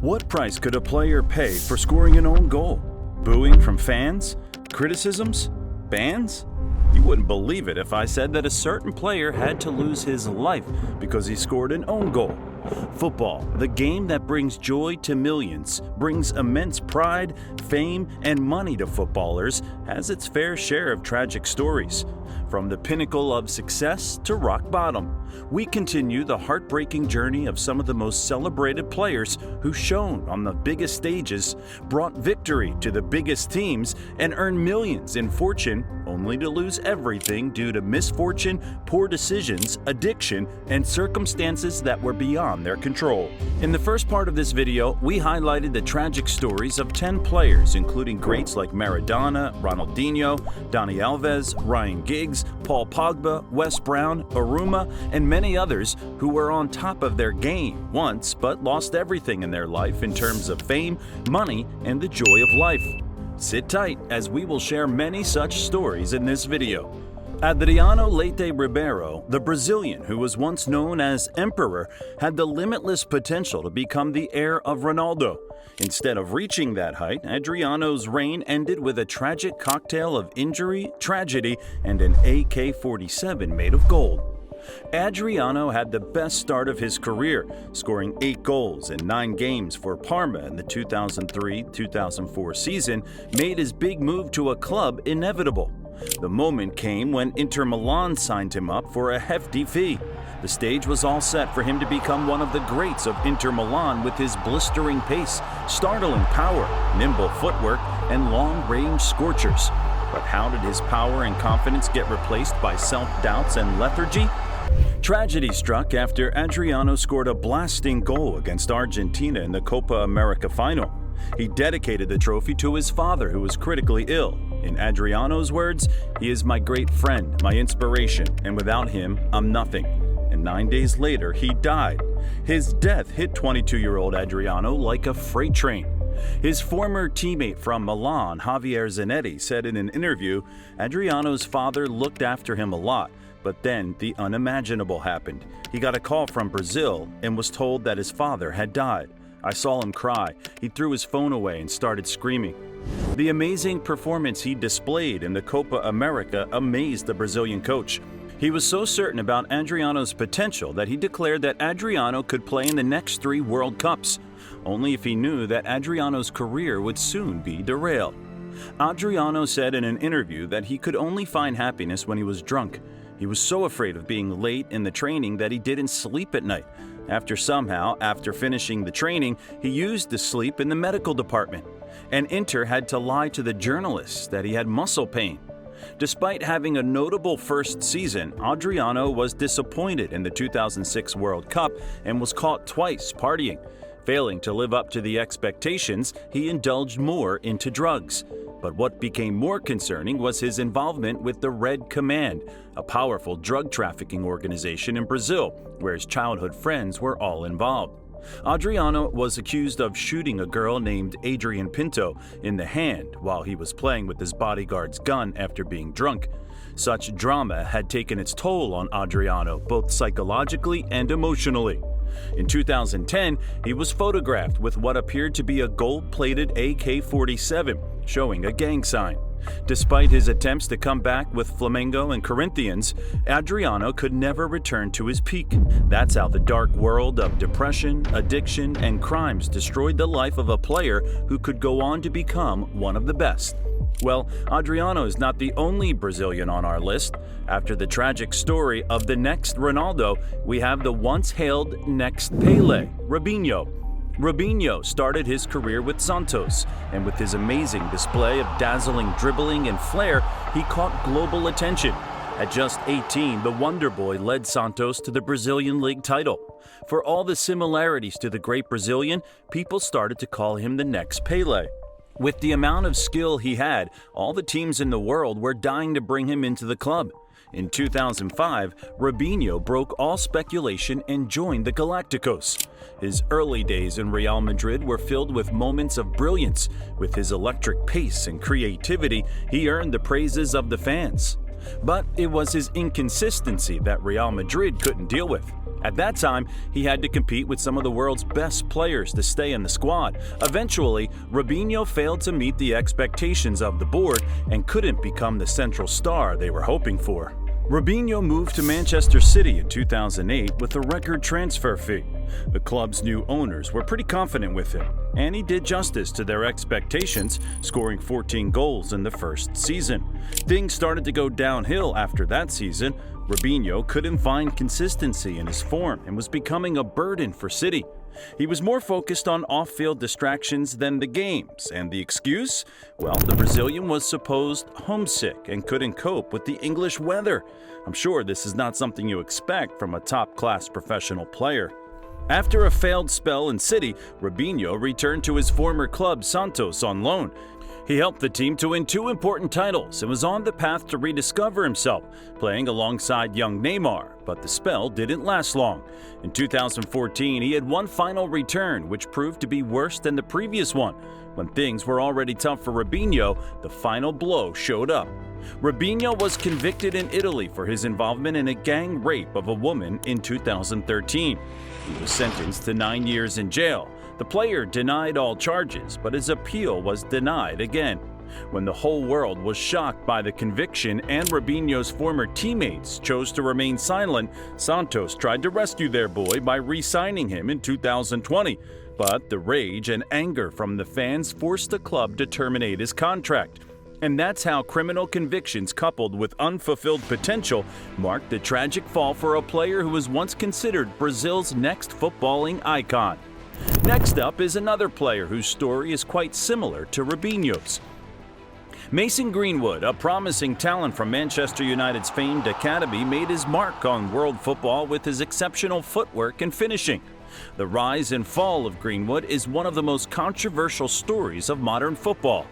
What price could a player pay for scoring an own goal? Booing from fans? Criticisms? Bans? You wouldn't believe it if I said that a certain player had to lose his life because he scored an own goal. Football, the game that brings joy to millions, brings immense pride, fame, and money to footballers, has its fair share of tragic stories. From the pinnacle of success to rock bottom, we continue the heartbreaking journey of some of the most celebrated players who shone on the biggest stages, brought victory to the biggest teams, and earned millions in fortune only to lose everything due to misfortune, poor decisions, addiction, and circumstances that were beyond their control. In the first part of this video, we highlighted the tragic stories of 10 players, including greats like Maradona, Ronaldinho, Dani Alves, Ryan Giggs, Paul Pogba, Wes Brown, Aruma, and many others who were on top of their game once but lost everything in their life in terms of fame, money, and the joy of life. Sit tight as we will share many such stories in this video. Adriano Leite Ribeiro, the Brazilian who was once known as Emperor, had the limitless potential to become the heir of Ronaldo. Instead of reaching that height, Adriano's reign ended with a tragic cocktail of injury, tragedy, and an AK-47 made of gold. Adriano had the best start of his career, scoring 8 goals in 9 games for Parma in the 2003-2004 season, made his big move to a club inevitable. The moment came when Inter Milan signed him up for a hefty fee. The stage was all set for him to become one of the greats of Inter Milan with his blistering pace, startling power, nimble footwork, and long-range scorchers. But how did his power and confidence get replaced by self-doubts and lethargy? Tragedy struck after Adriano scored a blasting goal against Argentina in the Copa America final. He dedicated the trophy to his father, who was critically ill. In Adriano's words, "He is my great friend, my inspiration, and without him, I'm nothing." And 9 days later, he died. His death hit 22-year-old Adriano like a freight train. His former teammate from Milan, Javier Zanetti, said in an interview, Adriano's father looked after him a lot, but then the unimaginable happened. He got a call from Brazil and was told that his father had died. I saw him cry. He threw his phone away and started screaming. The amazing performance he displayed in the Copa America amazed the Brazilian coach. He was so certain about Adriano's potential that he declared that Adriano could play in the next 3 World Cups, only if he knew that Adriano's career would soon be derailed. Adriano said in an interview that he could only find happiness when he was drunk. He was so afraid of being late in the training that he didn't sleep at night. After finishing the training, he used to sleep in the medical department. And Inter had to lie to the journalists that he had muscle pain. Despite having a notable first season, Adriano was disappointed in the 2006 World Cup and was caught twice partying. Failing to live up to the expectations, he indulged more into drugs. But what became more concerning was his involvement with the Red Command, a powerful drug trafficking organization in Brazil, where his childhood friends were all involved. Adriano was accused of shooting a girl named Adrian Pinto in the hand while he was playing with his bodyguard's gun after being drunk. Such drama had taken its toll on Adriano, both psychologically and emotionally. In 2010, he was photographed with what appeared to be a gold-plated AK-47, showing a gang sign. Despite his attempts to come back with Flamengo and Corinthians, Adriano could never return to his peak. That's how the dark world of depression, addiction, and crimes destroyed the life of a player who could go on to become one of the best. Well, Adriano is not the only Brazilian on our list. After the tragic story of the next Ronaldo, we have the once-hailed next Pelé, Robinho. Robinho started his career with Santos, and with his amazing display of dazzling dribbling and flair, he caught global attention. At just 18, the Wonder Boy led Santos to the Brazilian League title. For all the similarities to the great Brazilian, people started to call him the next Pelé. With the amount of skill he had, all the teams in the world were dying to bring him into the club. In 2005, Robinho broke all speculation and joined the Galacticos. His early days in Real Madrid were filled with moments of brilliance. With his electric pace and creativity, he earned the praises of the fans. But it was his inconsistency that Real Madrid couldn't deal with. At that time, he had to compete with some of the world's best players to stay in the squad. Eventually, Robinho failed to meet the expectations of the board and couldn't become the central star they were hoping for. Robinho moved to Manchester City in 2008 with a record transfer fee. The club's new owners were pretty confident with him, and he did justice to their expectations, scoring 14 goals in the first season. Things started to go downhill after that season. Robinho couldn't find consistency in his form and was becoming a burden for City. He was more focused on off-field distractions than the games, and the excuse? Well, the Brazilian was supposed homesick and couldn't cope with the English weather. I'm sure this is not something you expect from a top-class professional player. After a failed spell in City, Robinho returned to his former club Santos on loan. He helped the team to win 2 important titles and was on the path to rediscover himself, playing alongside young Neymar, but the spell didn't last long. In 2014, he had one final return, which proved to be worse than the previous one. When things were already tough for Robinho, the final blow showed up. Robinho was convicted in Italy for his involvement in a gang rape of a woman in 2013. He was sentenced to 9 years in jail. The player denied all charges, but his appeal was denied again. When the whole world was shocked by the conviction and Robinho's former teammates chose to remain silent, Santos tried to rescue their boy by re-signing him in 2020. But the rage and anger from the fans forced the club to terminate his contract. And that's how criminal convictions coupled with unfulfilled potential marked the tragic fall for a player who was once considered Brazil's next footballing icon. Next up is another player whose story is quite similar to Robinho's. Mason Greenwood, a promising talent from Manchester United's famed academy, made his mark on world football with his exceptional footwork and finishing. The rise and fall of Greenwood is one of the most controversial stories of modern football.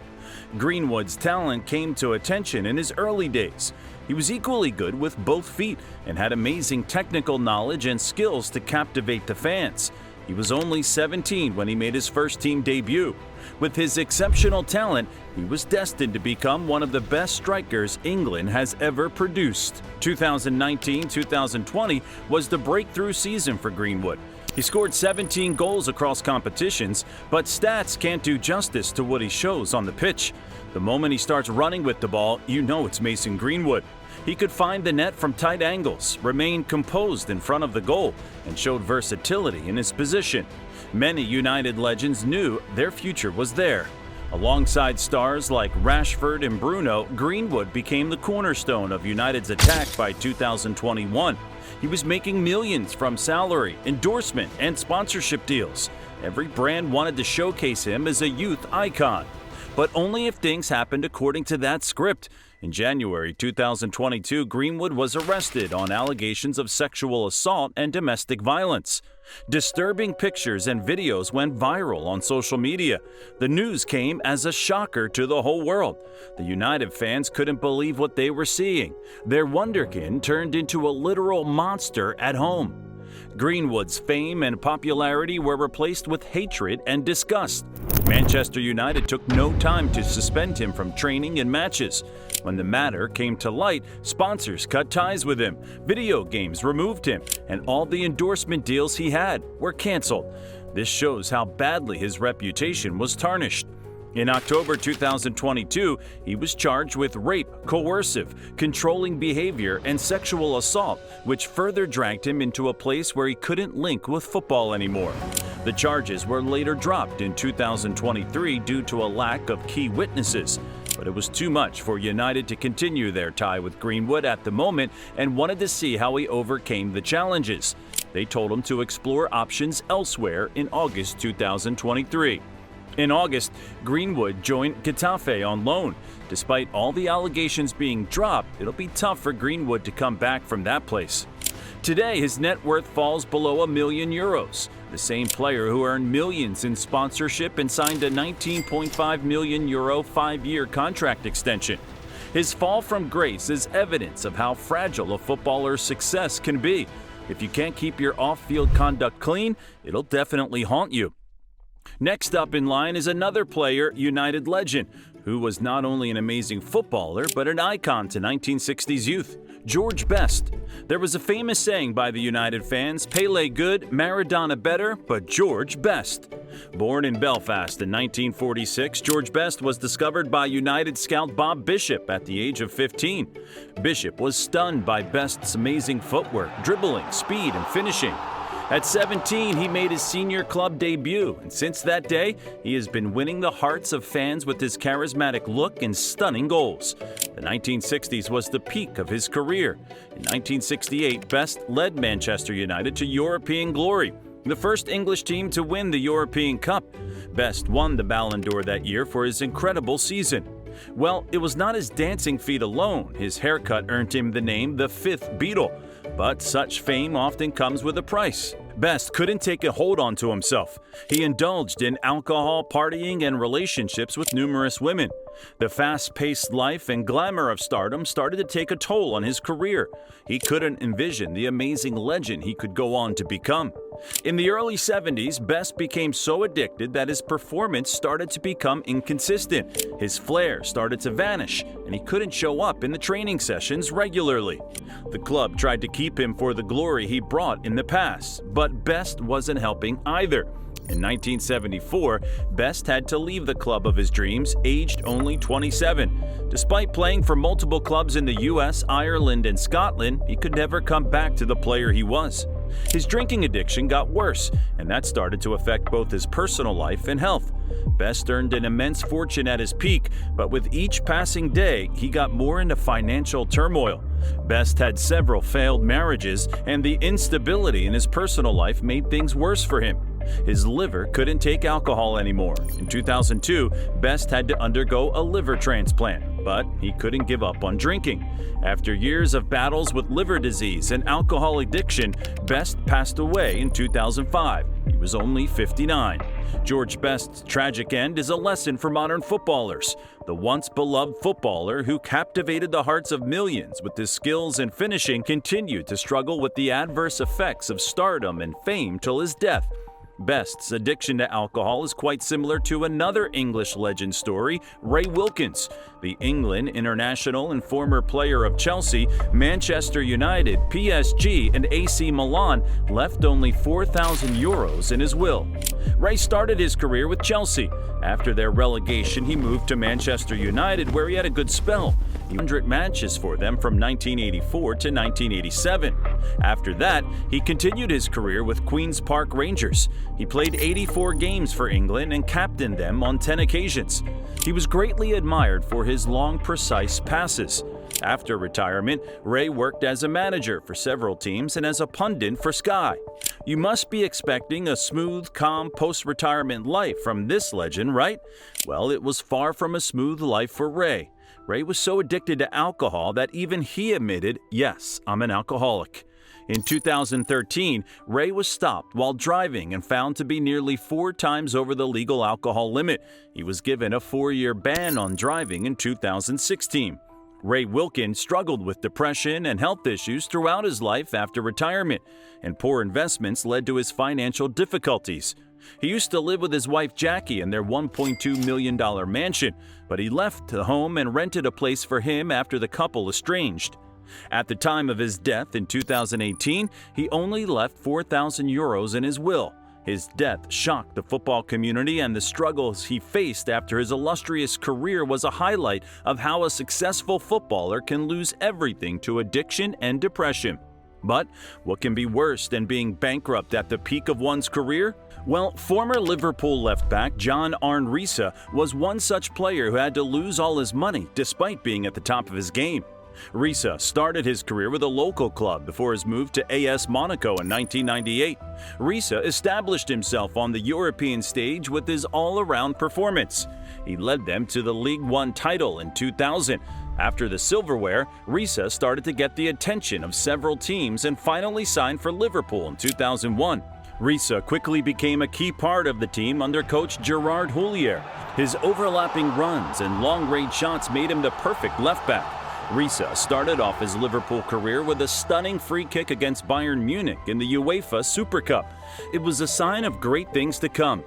Greenwood's talent came to attention in his early days. He was equally good with both feet and had amazing technical knowledge and skills to captivate the fans. He was only 17 when he made his first-team debut. With his exceptional talent, he was destined to become one of the best strikers England has ever produced. 2019-2020 was the breakthrough season for Greenwood. He scored 17 goals across competitions, but stats can't do justice to what he shows on the pitch. The moment he starts running with the ball, you know it's Mason Greenwood. He could find the net from tight angles, remain composed in front of the goal, and showed versatility in his position. Many United legends knew their future was there. Alongside stars like Rashford and Bruno, Greenwood became the cornerstone of United's attack by 2021. He was making millions from salary, endorsement, and sponsorship deals. Every brand wanted to showcase him as a youth icon. But only if things happened according to that script. In January 2022, Greenwood was arrested on allegations of sexual assault and domestic violence. Disturbing pictures and videos went viral on social media. The news came as a shocker to the whole world. The United fans couldn't believe what they were seeing. Their wonderkin turned into a literal monster at home. Greenwood's fame and popularity were replaced with hatred and disgust. Manchester United took no time to suspend him from training and matches. When the matter came to light, sponsors cut ties with him, video games removed him, and all the endorsement deals he had were canceled. This shows how badly his reputation was tarnished. In October 2022, he was charged with rape, coercive, controlling behavior, and sexual assault, which further dragged him into a place where he couldn't link with football anymore. The charges were later dropped in 2023 due to a lack of key witnesses. But it was too much for United to continue their tie with Greenwood at the moment and wanted to see how he overcame the challenges. They told him to explore options elsewhere in August 2023. In August, Greenwood joined Getafe on loan. Despite all the allegations being dropped, it'll be tough for Greenwood to come back from that place. Today, his net worth falls below €1 million. The same player who earned millions in sponsorship and signed a €19.5 million 5-year contract extension. His fall from grace is evidence of how fragile a footballer's success can be. If you can't keep your off-field conduct clean, it'll definitely haunt you. Next up in line is another player, United legend, who was not only an amazing footballer but an icon to 1960s youth. George Best. There was a famous saying by the United fans, Pele good, Maradona better, but George Best. Born in Belfast in 1946, George Best was discovered by United scout Bob Bishop at the age of 15. Bishop was stunned by Best's amazing footwork, dribbling, speed, and finishing. At 17, he made his senior club debut, and since that day, he has been winning the hearts of fans with his charismatic look and stunning goals. The 1960s was the peak of his career. In 1968, Best led Manchester United to European glory, the first English team to win the European Cup. Best won the Ballon d'Or that year for his incredible season. Well, it was not his dancing feet alone. His haircut earned him the name the Fifth Beatle. But such fame often comes with a price. Best couldn't take a hold onto himself. He indulged in alcohol, partying, and relationships with numerous women. The fast-paced life and glamour of stardom started to take a toll on his career. He couldn't envision the amazing legend he could go on to become. In the early 70s, Best became so addicted that his performance started to become inconsistent. His flair started to vanish, and he couldn't show up in the training sessions regularly. The club tried to keep him for the glory he brought in the past, but Best wasn't helping either. In 1974, Best had to leave the club of his dreams, aged only 27. Despite playing for multiple clubs in the US, Ireland, and Scotland, he could never come back to the player he was. His drinking addiction got worse, and that started to affect both his personal life and health. Best earned an immense fortune at his peak, but with each passing day, he got more into financial turmoil. Best had several failed marriages, and the instability in his personal life made things worse for him. His liver couldn't take alcohol anymore. In 2002, Best had to undergo a liver transplant, but he couldn't give up on drinking. After years of battles with liver disease and alcohol addiction, Best passed away in 2005. He was only 59. George Best's tragic end is a lesson for modern footballers. The once beloved footballer who captivated the hearts of millions with his skills and finishing continued to struggle with the adverse effects of stardom and fame till his death. Best's addiction to alcohol is quite similar to another English legend story, Ray Wilkins. The England international and former player of Chelsea, Manchester United, PSG, and AC Milan left only €4,000 in his will. Ray started his career with Chelsea. After their relegation, he moved to Manchester United, where he had a good spell. 100 matches for them from 1984 to 1987. After that, he continued his career with Queen's Park Rangers. He played 84 games for England and captained them on 10 occasions. He was greatly admired for his long, precise passes. After retirement, Ray worked as a manager for several teams and as a pundit for Sky. You must be expecting a smooth, calm post-retirement life from this legend, right? Well, it was far from a smooth life for Ray. Ray was so addicted to alcohol that even he admitted, "Yes, I'm an alcoholic." In 2013, Ray was stopped while driving and found to be nearly 4 times over the legal alcohol limit. He was given a 4-year ban on driving in 2016. Ray Wilkins struggled with depression and health issues throughout his life after retirement, and poor investments led to his financial difficulties. He used to live with his wife Jackie in their $1.2 million mansion, but he left the home and rented a place for him after the couple estranged. At the time of his death in 2018, he only left €4,000 in his will. His death shocked the football community, and the struggles he faced after his illustrious career was a highlight of how a successful footballer can lose everything to addiction and depression. But what can be worse than being bankrupt at the peak of one's career? Well, former Liverpool left-back John Arne Riise was one such player who had to lose all his money despite being at the top of his game. Riise started his career with a local club before his move to AS Monaco in 1998. Riise established himself on the European stage with his all-around performance. He led them to the League One title in 2000. After the silverware, Riise started to get the attention of several teams and finally signed for Liverpool in 2001. Riise quickly became a key part of the team under coach Gerard Houllier. His overlapping runs and long-range shots made him the perfect left-back. Riise started off his Liverpool career with a stunning free kick against Bayern Munich in the UEFA Super Cup. It was a sign of great things to come.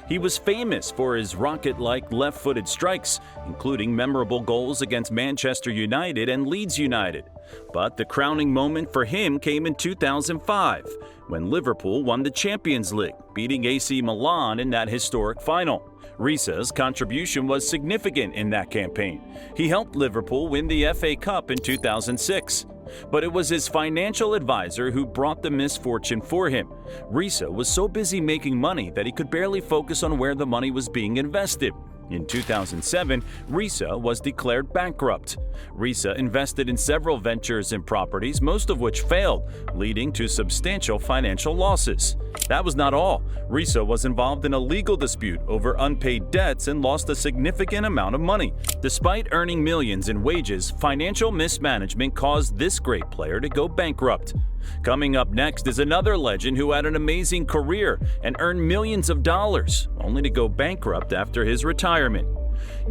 He was famous for his rocket-like left-footed strikes, including memorable goals against Manchester United and Leeds United. But the crowning moment for him came in 2005, when Liverpool won the Champions League, beating AC Milan in that historic final. Risa's contribution was significant in that campaign. He helped Liverpool win the FA Cup in 2006. But it was his financial advisor who brought the misfortune for him. Risa was so busy making money that he could barely focus on where the money was being invested. In 2007, Risa was declared bankrupt. Risa invested in several ventures and properties, most of which failed, leading to substantial financial losses. That was not all. Risa was involved in a legal dispute over unpaid debts and lost a significant amount of money. Despite earning millions in wages, financial mismanagement caused this great player to go bankrupt. Coming up next is another legend who had an amazing career and earned millions of dollars, only to go bankrupt after his retirement.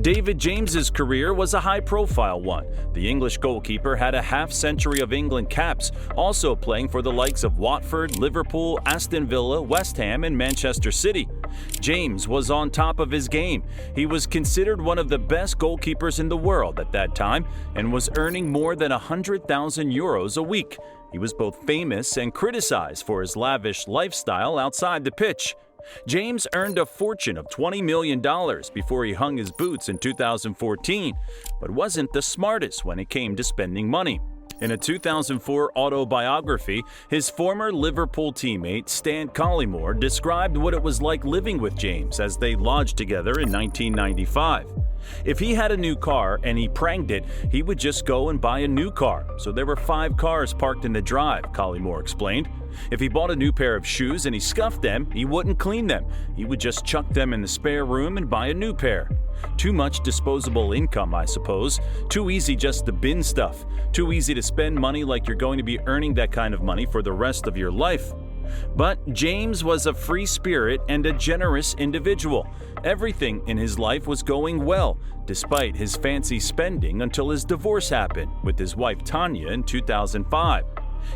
David James's career was a high-profile one. The English goalkeeper had a half-century of England caps, also playing for the likes of Watford, Liverpool, Aston Villa, West Ham, and Manchester City. James was on top of his game. He was considered one of the best goalkeepers in the world at that time and was earning more than €100,000 a week. He was both famous and criticized for his lavish lifestyle outside the pitch. James earned a fortune of $20 million before he hung his boots in 2014, but wasn't the smartest when it came to spending money. In a 2004 autobiography, his former Liverpool teammate Stan Collymore described what it was like living with James as they lodged together in 1995. If he had a new car and he pranked it, he would just go and buy a new car. So there were 5 cars parked in the drive, Collymore explained. If he bought a new pair of shoes and he scuffed them, he wouldn't clean them. He would just chuck them in the spare room and buy a new pair. Too much disposable income, I suppose. Too easy just to bin stuff. Too easy to spend money like you're going to be earning that kind of money for the rest of your life. But James was a free spirit and a generous individual. Everything in his life was going well, despite his fancy spending until his divorce happened with his wife Tanya in 2005.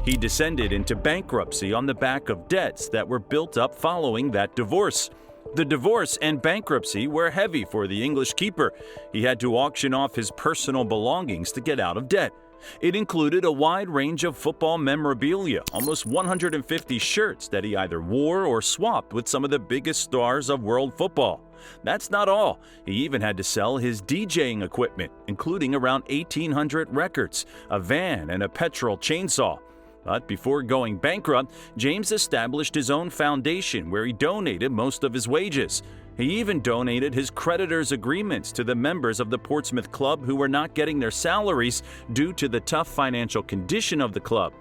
He descended into bankruptcy on the back of debts that were built up following that divorce. The divorce and bankruptcy were heavy for the English keeper. He had to auction off his personal belongings to get out of debt. It included a wide range of football memorabilia, almost 150 shirts that he either wore or swapped with some of the biggest stars of world football. That's not all. He even had to sell his DJing equipment, including around 1,800 records, a van, and a petrol chainsaw. But before going bankrupt, James established his own foundation where he donated most of his wages. He even donated his creditors' agreements to the members of the Portsmouth Club who were not getting their salaries due to the tough financial condition of the club.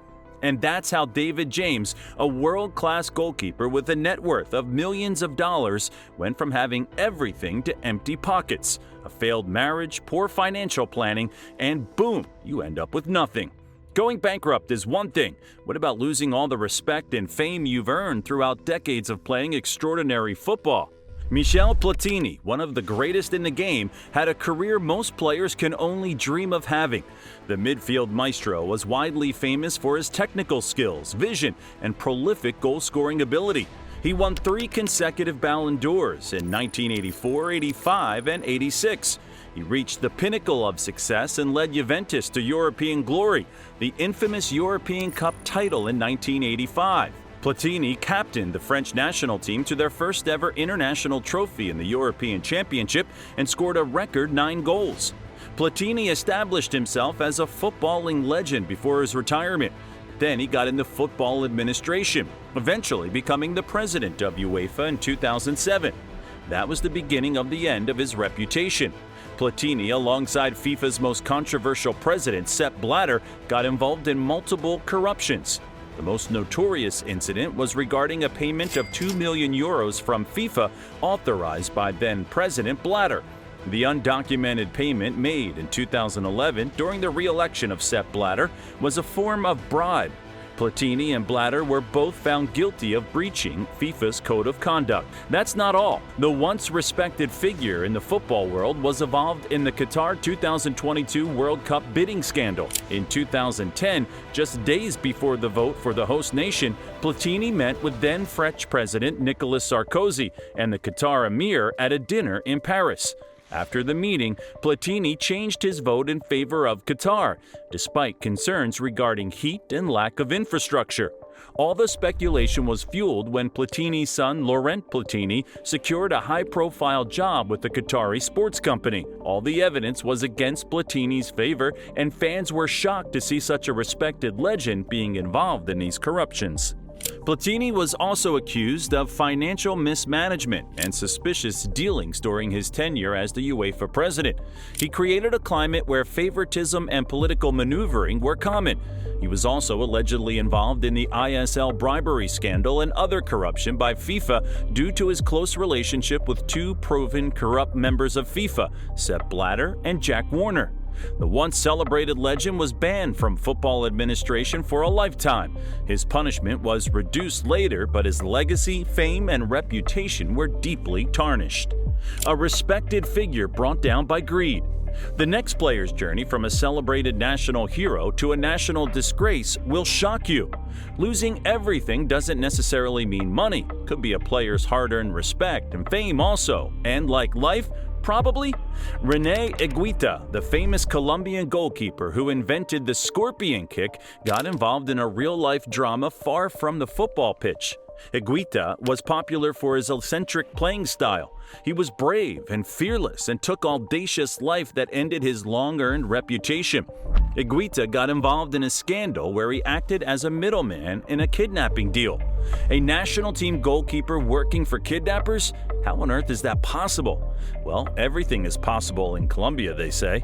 And that's how David James, a world-class goalkeeper with a net worth of millions of dollars, went from having everything to empty pockets, a failed marriage, poor financial planning, and boom, you end up with nothing. Going bankrupt is one thing. What about losing all the respect and fame you've earned throughout decades of playing extraordinary football? Michel Platini, one of the greatest in the game, had a career most players can only dream of having. The midfield maestro was widely famous for his technical skills, vision, and prolific goal-scoring ability. He won 3 consecutive Ballon d'Ors in 1984, 85, and 86. He reached the pinnacle of success and led Juventus to European glory, the infamous European Cup title in 1985. Platini captained the French national team to their first ever international trophy in the European Championship and scored a record 9 goals. Platini established himself as a footballing legend before his retirement. Then he got into football administration, eventually becoming the president of UEFA in 2007. That was the beginning of the end of his reputation. Platini, alongside FIFA's most controversial president, Sepp Blatter, got involved in multiple corruptions. The most notorious incident was regarding a payment of €2 million from FIFA, authorized by then-President Blatter. The undocumented payment made in 2011 during the re-election of Sepp Blatter was a form of bribe. Platini and Blatter were both found guilty of breaching FIFA's code of conduct. That's not all. The once respected figure in the football world was involved in the Qatar 2022 World Cup bidding scandal. In 2010, just days before the vote for the host nation, Platini met with then French President Nicolas Sarkozy and the Qatar Emir at a dinner in Paris. After the meeting, Platini changed his vote in favor of Qatar, despite concerns regarding heat and lack of infrastructure. All the speculation was fueled when Platini's son, Laurent Platini, secured a high-profile job with the Qatari sports company. All the evidence was against Platini's favor, and fans were shocked to see such a respected legend being involved in these corruptions. Platini was also accused of financial mismanagement and suspicious dealings during his tenure as the UEFA president. He created a climate where favoritism and political maneuvering were common. He was also allegedly involved in the ISL bribery scandal and other corruption by FIFA due to his close relationship with two proven corrupt members of FIFA, Sepp Blatter and Jack Warner. The once celebrated legend was banned from football administration for a lifetime. His punishment was reduced later, but his legacy, fame, and reputation were deeply tarnished. A respected figure brought down by greed. The next player's journey from a celebrated national hero to a national disgrace will shock you. Losing everything doesn't necessarily mean money. Could be a player's hard-earned respect and fame also. And like life, probably? René Higuita, the famous Colombian goalkeeper who invented the scorpion kick, got involved in a real-life drama far from the football pitch. Higuita was popular for his eccentric playing style. He was brave and fearless and took audacious life that ended his long-earned reputation. Higuita got involved in a scandal where he acted as a middleman in a kidnapping deal. A national team goalkeeper working for kidnappers? How on earth is that possible? Well, everything is possible in Colombia, they say.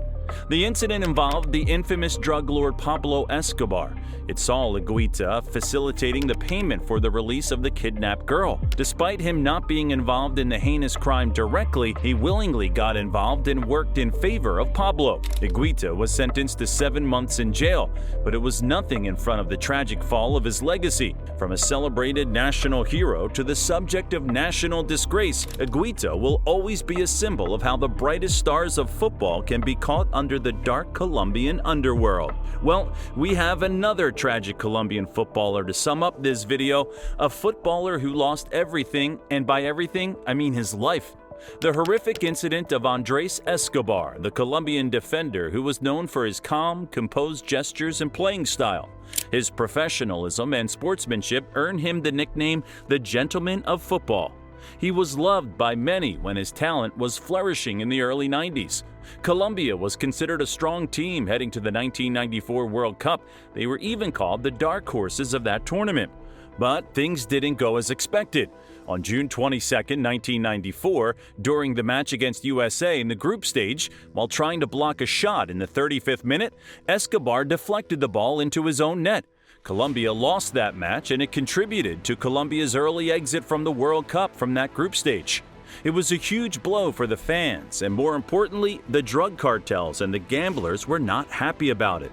The incident involved the infamous drug lord Pablo Escobar. It saw Higuita facilitating the payment for the release of the kidnapped girl. Despite him not being involved in the heinous crime directly, he willingly got involved and worked in favor of Pablo. Higuita was sentenced to 7 months in jail, but it was nothing in front of the tragic fall of his legacy. From a celebrated national hero to the subject of national disgrace, Higuita will always be a symbol of how the brightest stars of football can be caught under the dark Colombian underworld. Well, we have another tragic Colombian footballer to sum up this video, a footballer who lost everything, and by everything, I mean his life. The horrific incident of Andrés Escobar, the Colombian defender who was known for his calm, composed gestures and playing style. His professionalism and sportsmanship earned him the nickname the Gentleman of Football. He was loved by many when his talent was flourishing in the early 90s. Colombia was considered a strong team heading to the 1994 World Cup. They were even called the dark horses of that tournament. But things didn't go as expected. On June 22, 1994, during the match against USA in the group stage, while trying to block a shot in the 35th minute, Escobar deflected the ball into his own net. Colombia lost that match, and it contributed to Colombia's early exit from the World Cup from that group stage. It was a huge blow for the fans, and more importantly, the drug cartels and the gamblers were not happy about it.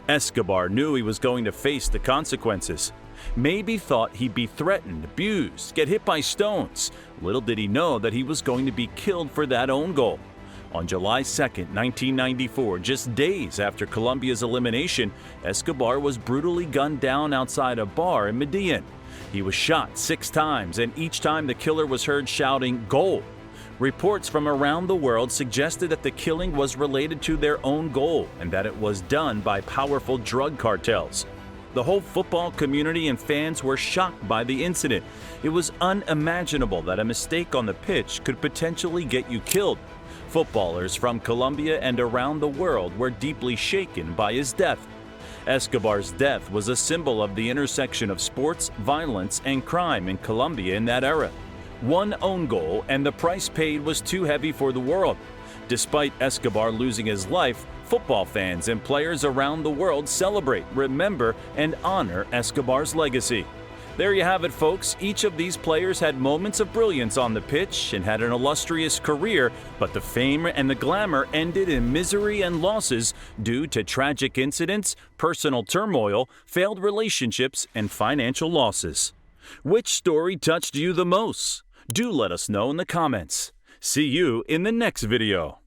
Escobar knew he was going to face the consequences. Maybe thought he'd be threatened, abused, get hit by stones. Little did he know that he was going to be killed for that own goal. On July 2, 1994, just days after Colombia's elimination, Escobar was brutally gunned down outside a bar in Medellin. He was shot 6 times, and each time the killer was heard shouting, "Goal!" Reports from around the world suggested that the killing was related to their own goal and that it was done by powerful drug cartels. The whole football community and fans were shocked by the incident. It was unimaginable that a mistake on the pitch could potentially get you killed. Footballers from Colombia and around the world were deeply shaken by his death. Escobar's death was a symbol of the intersection of sports, violence, and crime in Colombia in that era. One own goal, and the price paid was too heavy for the world. Despite Escobar losing his life, football fans and players around the world celebrate, remember, and honor Escobar's legacy. There you have it, folks. Each of these players had moments of brilliance on the pitch and had an illustrious career, but the fame and the glamour ended in misery and losses due to tragic incidents, personal turmoil, failed relationships, and financial losses. Which story touched you the most? Do let us know in the comments. See you in the next video.